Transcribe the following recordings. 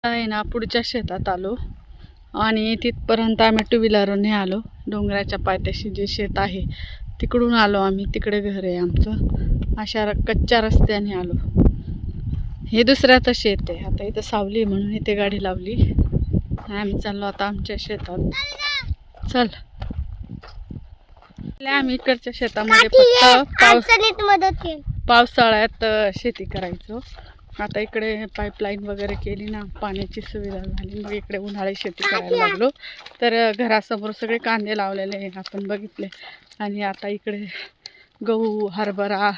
आहे ना पुढच्या शेतात आलो आणि तिथपर्यंत आम्ही टू व्हीलरने आलो. डोंगराच्या पायथ्याशी जे शेत आहे तिकडून आलो आम्ही. तिकडे घर आहे आमचं. अशा कच्च्या रस्त्याने आलो. हे दुसऱ्याचं शेत आहे. आता इथं सावली म्हणून इथे गाडी लावली. आम्ही चाललो आता आमच्या शेतात. चल आम्ही इकडच्या शेतामध्ये फक्त पावसाळ्यात शेती करायचो. आता इकडे पाईपलाईन वगैरे केली ना, पाण्याची सुविधा झाली, मग इकडे उन्हाळी शेती करायला लागलो. तर घरासमोर सगळे कांदे लावलेले आपण बघितले. आणि आता इकडे गहू हरभरा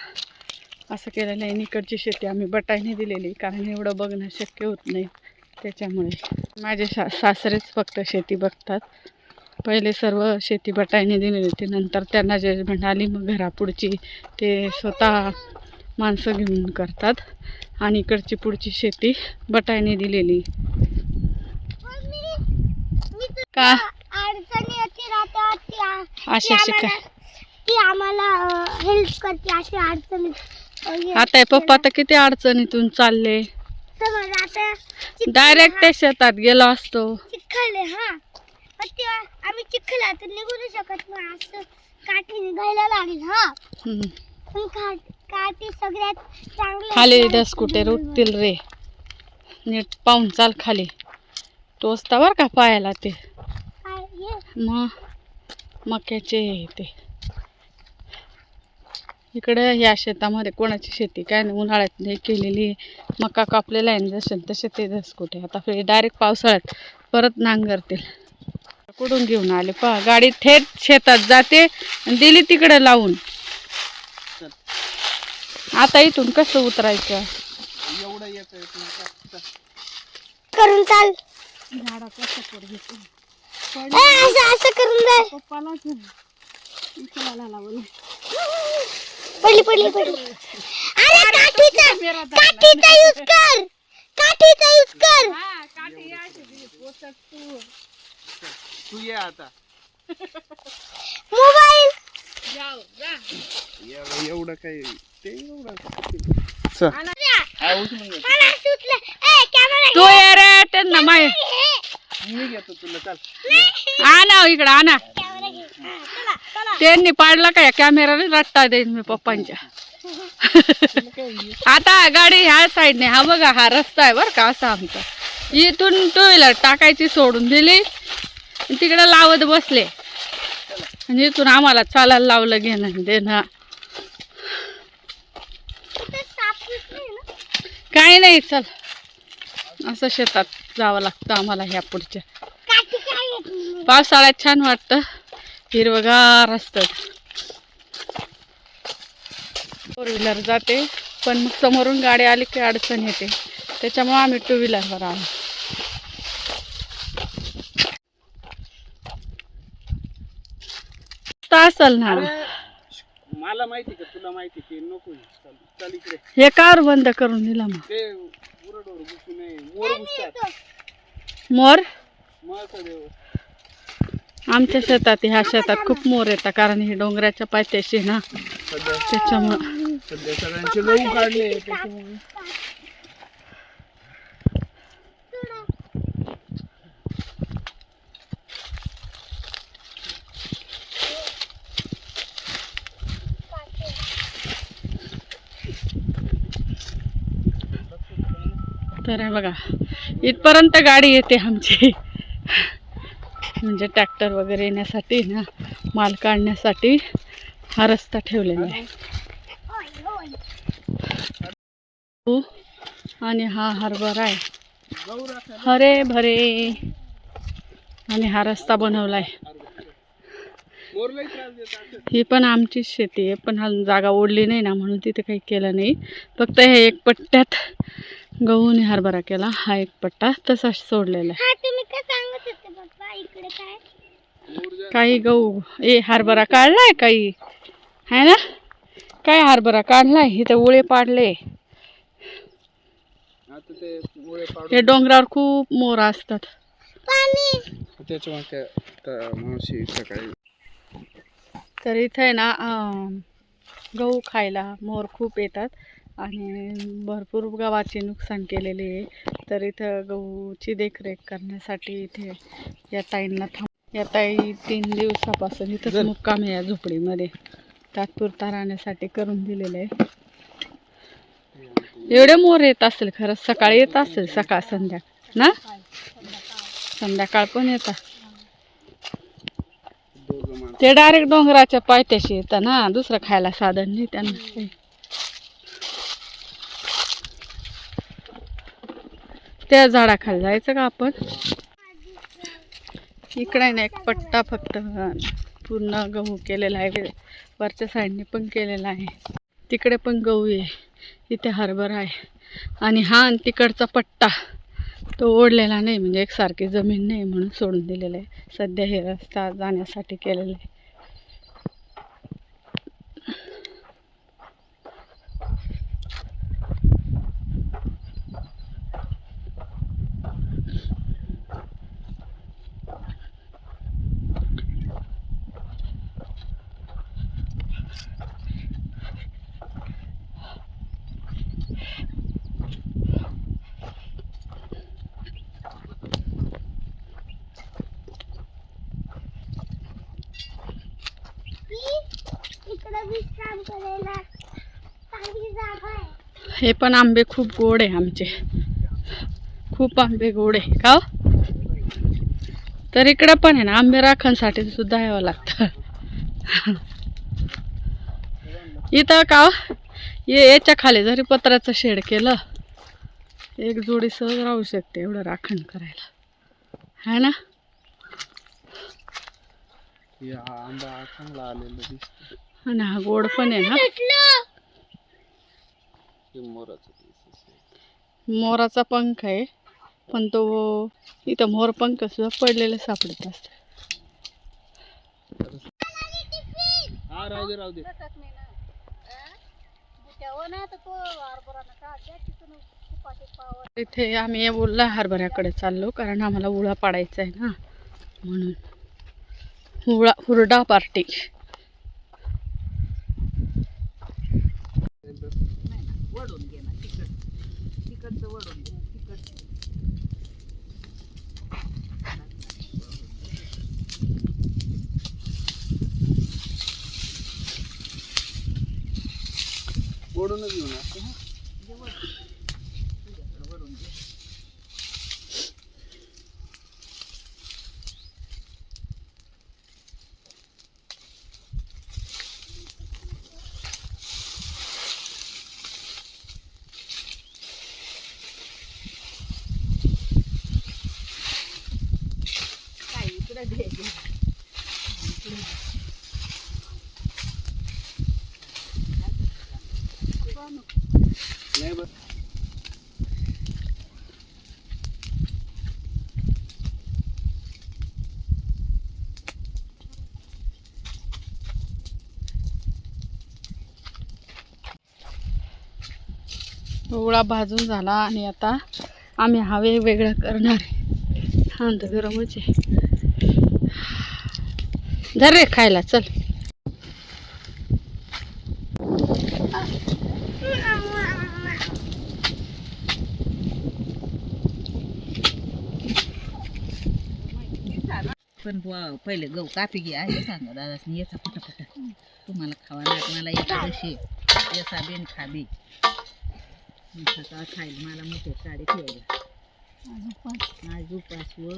असं केलेलं आहे. इकडची शेती आम्ही बटाईने दिलेली, कारण एवढं बघणं शक्य होत नाही. त्याच्यामुळे माझे सासरेच फक्त शेती बघतात. पहिले सर्व शेती बटाईने दिलेली होती, नंतर त्यांना जजमेंट आली, मग घरापुढची ते स्वतः माणसं घेऊन करतात. आणि इकडची पुढची शेती बटाईने दिलेली. का अशी शिकाय ती आम्हाला हेल्प करते अशी अडचणी. आता पप्पा तर किती अडचणीतून चालले. आता डायरेक्ट त्या शेतात गेलो असतो. चिखल आहे हा, आम्ही चिखलात निघू नाही शकत ना, असं काठी निघायला लागेल. हा पण काठी सगळ्यात चांगली. खाली 10 कुठे रुटतील रे, नीट पाहून चाल. खाली टोचता बर का पायाला ते. मग मक्याचे ते इकडे ह्या शेतामध्ये कोणाची शेती काय नाही, उन्हाळ्यात नाही केलेली. मका कापलेला आहे जसे तसे ते 10 कुठे. आता डायरेक्ट पावसाळ्यात परत नांगरतील. कुठून घेऊन आले पहा, गाडी थेट शेतात जाते आणि दिली तिकडे लावून. आता इथून कसं उतरायचं करून चाल. झाडा कसं पडतो असं करून जाय. पप्पाला उचलायला लावलं. पडली अरे काठीचा यूज कर. काठीचा यूज कर. काठी अशी दिली पोचक तू ये आता. मोबाईल जाऊ जा. एवढं काय ते एवढं मला सुटलं. ए कॅमेरा तू ये रे त्यांना माय मी घेतो तुला. चल आणा इकडं आणा. कॅमेरा घे. चला चला. त्यांनी पाडला का या कॅमेराने रट्टा देईन मी पप्पांच्या. आता गाडी ह्या साईडने, हा बघा हा रस्ता आहे बरं का असा आमचा. इथून टू व्हीलर टाकायची सोडून दिली, तिकडे लावत बसले आणि इथून आम्हाला चालायला लावलं घेणं देणं. काही नाही, चल असं शेतात जावं लागतं आम्हाला ह्या पुढच्या. पावसाळ्यात छान वाटतं, हिरवगार असतं. 4 व्हीलर जाते, पण मग समोरून गाडी आली की अडचण येते. त्याच्यामुळे आम्ही 2 व्हीलरवर आलो. असेल ना. मला माहिती का तुला माहिती की नको. चल इकडे. हे कार बंद करून दिला मग. ते उरडोर घुसू नये. मोर घुसतात. मोर मग आमच्या शेतात, ह्या शेतात खूप मोर येतात, कारण हे डोंगराच्या पायथ्याशी ना, त्याच्यामुळं. सध्या सगळ्यांचे गहू काढले त्याच्यामुळे. तर बघा इथपर्यंत गाडी येते आमची. म्हणजे ट्रॅक्टर वगैरे येण्यासाठी ना, माल काढण्यासाठी हा रस्ता ठेवलेला आहे. आणि हा हरभरा आहे, हरे भरे. आणि हा रस्ता बनवलाय. ही पण आमचीच शेती आहे, पण हा जागा ओढली नाही ना, म्हणून तिथे काही केलं नाही. फक्त हे एक पट्ट्यात गहू आणि हरभरा केला. हा एक पट्टा तसाच सोडलेला आहे. काही गहू हरभरा काढलाय, काही आहे ना, काय हरभरा काढलाय. इथे उळे पाडले. हे डोंगरावर खूप मोर असतात. तर इथे ना गहू खायला मोर खूप येतात आणि भरपूर गव्हाचे नुकसान केलेले आहे. तर इथं गहूची देखरेख करण्यासाठी इथे या ताईंना या ताई 3 दिवसापासून इथंच मुक्काम आहे या झोपडीमध्ये, तात्पुरता राहण्यासाठी करून दिलेलं आहे. एवढे मोर येत असेल खरंच, सकाळी येत असेल, सकाळ संध्याकाळ ना, संध्याकाळ पण येतात. ते डायरेक्ट डोंगराच्या पायथ्याशी येतात ना, दुसरं खायला साधन नाही त्यांना. त्या झाडाखाली जायचं का आपण? इकडे ना एक पट्टा फक्त पूर्ण गहू केलेला आहे, वरच्या साईडने पण केलेला आहे, तिकडे पण गहू आहे, इथे हरभरा आहे. आणि हा तिकडचा पट्टा तो ओढलेला नाही, म्हणजे एकसारखी जमीन नाही म्हणून सोडून दिलेलं आहे. सध्या हे रस्ता जाण्यासाठी केलेला आहे. विश्राम करायला चांगली जागा आहे. हे पण आंबे खूप गोड आहे आमचे, खूप आंबे गोड आहे का? तर इकडे पण आहे ना, आंबे राखणसाठी सुद्धा यावं लागतं. इथं का याच्या खाली जरी पत्राचं शेड केलं, एक जोडी सहज राहू शकते, एवढं राखण करायला, है ना. आंबा चांगला आलेला दिसतो. आणि हा गोड पण आहे ना. मोराचा पंख आहे, पण तो इथं मोर पंख सुद्धा पडलेले सापडत असतात. राहू दे. इथे आम्ही उल्हा हरभऱ्याकडे चाललो, कारण आम्हाला उळा पाडायचा आहे ना, म्हणून हुरडा पार्टी. वडून घे ना, तिकडचं वडून घे, ओढूनच घेऊन वडून घे. नाही बस. उळा भाजून झाला आणि आता आम्ही हा वेगवेगळा करणार आहे. हा तर गरमच आहे. धर रे खायला, चल. पण पहिले गहू कापी घे आहे, सांगा दादासनी याचा फटाफट तुम्हाला खावा नाही, मला एकादशी याचा बेन खाबी सकाळ खाईल, मला मोठे साडी ठेवायला आज उपास व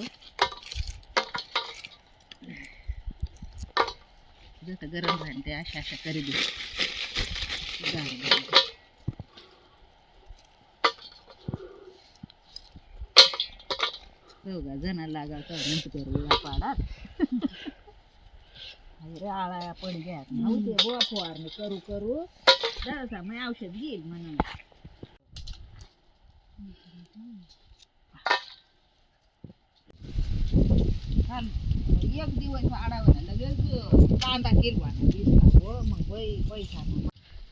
जसं गरम राहील ते अशा अशा करी दे. बघा जणा लागा नंतर पाडात अरे आळा पण घ्या नव्हते बुवा फवारणी करू करू जरासा मग औषध घेईल म्हणून. एक दिवस आडावं लगेच कांदा केला मग पैसा.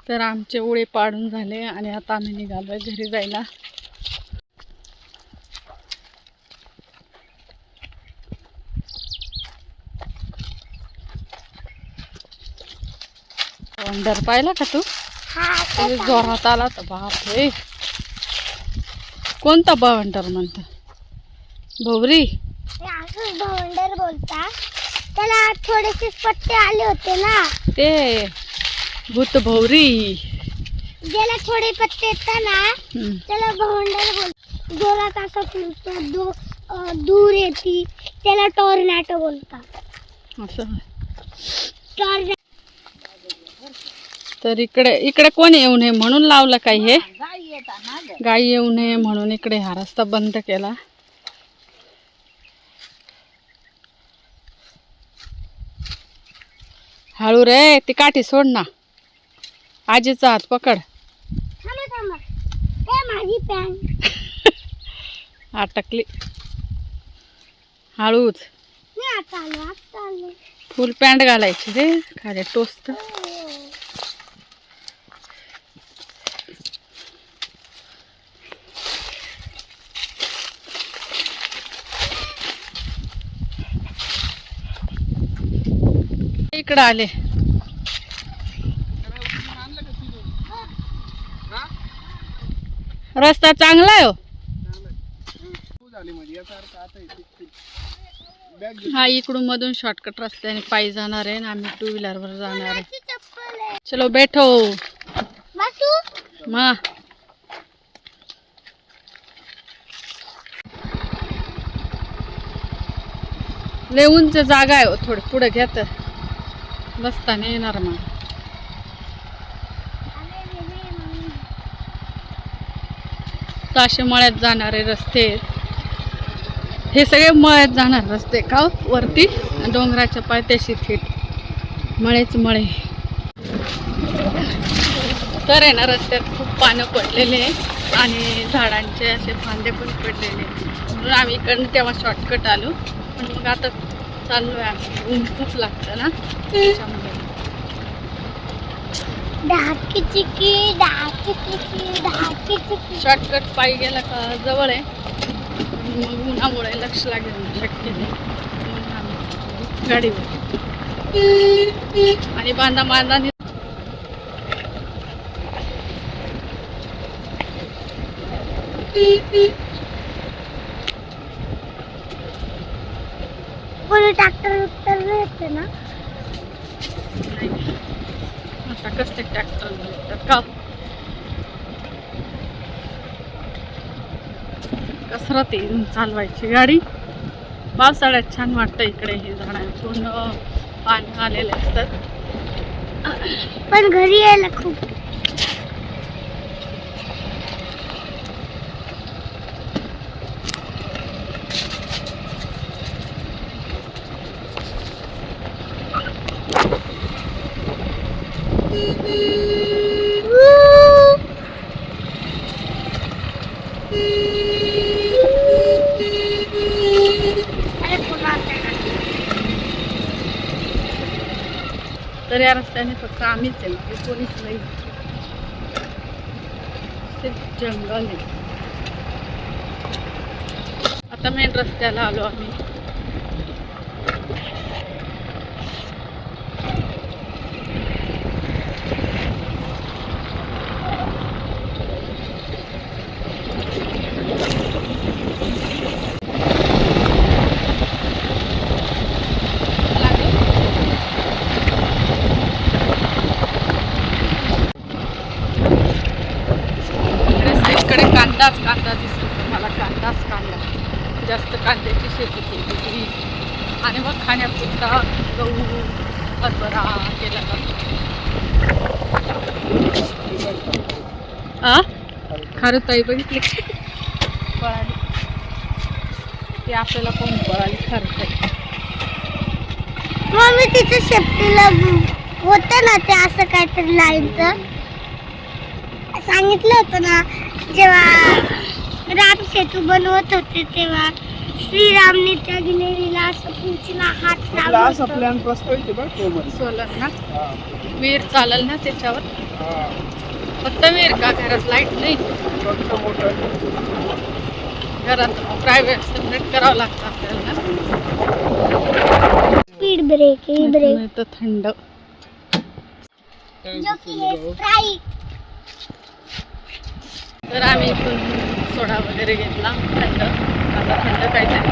तर आमचे उळे पाडून झाले आणि आता आम्ही निघालोय घरी जायला. वंडर पाहिला का तू? जोरात आला तर बाप रे. कोणता भावंडर म्हणता? भोवरी? हे असंच भावंडर बोलता. त्याला थोडेसे पट्टे आले होते ना, ते भूत भोवरी. ज्याला थोडे पत्ते येतात ना त्याला भावंडर बोलतात. जोरात असं फिरतो, दूर येते, त्याला टॉर्नेडो बोलतात. असं. टॉर्नेडो. तर इकडे कोण येऊ नये म्हणून लावलं काय हे? गाय येतात ना ग. गाई येऊ नये म्हणून इकडे हा रस्ता बंद केला. हळू रे, ती काठी सोड ना. आजीचा हात पकड. थांबा थांबा. ए माझी पॅन्ट. अटकली. हळूच. मी आता आलो. फुल पॅन्ट घालायची रे, खाली टोचत. इकडं आले. रस्ता चांगला आहे हो. झाली म्हणजे याचा अर्थ आता हा इकडून मधून शॉर्टकट रस्त्याने पायी जाणार आहे आणि आम्ही 2 व्हीलरवर जाणार आहे. माझी चप्पल आहे. चलो बैठो. बसू. मा लय उंच जागा आहे हो. थोडं पुढे घ्या तर बसता नाही येणार मग. तर असे मळ्यात जाणारे रस्ते आहेत. हे सगळे मळ्यात जाणार रस्ते का वरती डोंगराच्या पायथ्याशी थेट मळेच मळे. तर आहे ना रस्त्यात खूप पानं पडलेले आहे आणि झाडांचे असे फांदे पण पडलेले म्हणून आम्ही इकडनं तेव्हा शॉर्टकट आलो. पण मग आता चाललो आहे आम्ही. ऊन खूप लागतं ना त्याच्यामुळे. ढाकी चिकी. शॉर्टकट पायी गेला का जवळ आहे, मग उन्हामुळे लक्ष लागेल शक्य नाही म्हणून आम्ही गाडीवर. आणि बांधा कोणी ट्रॅक्टर उत्तर येते ना. आता कसले ट्रॅक्टर बोलतात का? कसरत येऊन चालवायची गाडी. पावसाळ्यात छान वाटतं इकडे. हे झाडांतून पाणी आलेले असतात. पण घरी यायला खूप. तर या रस्त्याने फक्त आम्हीच आहे, म्हणजे कोणीच नाही. सिर्फ जंगल आहे. आता मेन रस्त्याला आलो आम्ही. कांदा दिसतो मला. कांदा जास्त कांद्याची शेती केली आणि मग खाण्यापुरता गहू हरभरा केला जातो. खारुताई बघितली पळाली. ती आपल्याला कोण पळाली खारुताई. मग मी तिच्या शेपटीला होतं ना ते असं काहीतरी लाईनचं सांगितलं होतं ना. जेव्हा राम सेतू बनवत होते तेव्हा श्रीरामने त्या गिलेरीला असं पुंचीला हात असा प्लॅन प्रस्तावित बघ सोलर ना. वीर चालेल ना त्याच्यावर. फक्त वीर का? घरात लाईट नाही. घरात प्रायव्हेट सेपरेट करावं लागतं आपल्याला. स्पीड ब्रेक तर थंड. जो की हे स्प्राईट. तर आम्ही इथून सोडा वगैरे घेतला थंड. आता थंड काहीतरी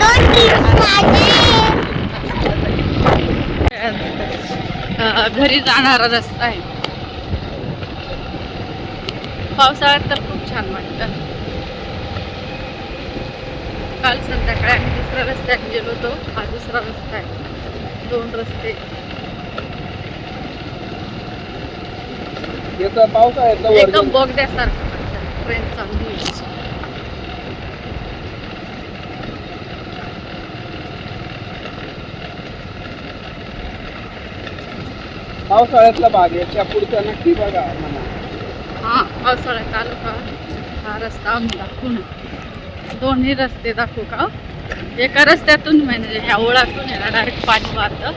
2 ड्रिंक्स माझे. घरी जाणारा रस्ता आहे. पावसाळ्यात तर खूप छान वाटतं. काल संध्याकाळी आम्ही दुसऱ्या रस्त्याने गेलो होतो. हा दुसरा रस्ता आहे. 2 रस्ते. याचा पावसाळ्यातलं एकदम वर्जन बोगद्यासारखं वाटतं. ट्रेन चालली आहे. पावसाळ्यातला भाग याच्या पुढचा नक्की बघा म्हणा. हा पावसाळ्यात आलो का हा रस्ता आम्ही दाखवू ना. दोन्ही रस्ते दाखवू का? एका रस्त्यातून म्हणजे ह्या ओळातून आहे ना डायरेक्ट पाणी वाहतं.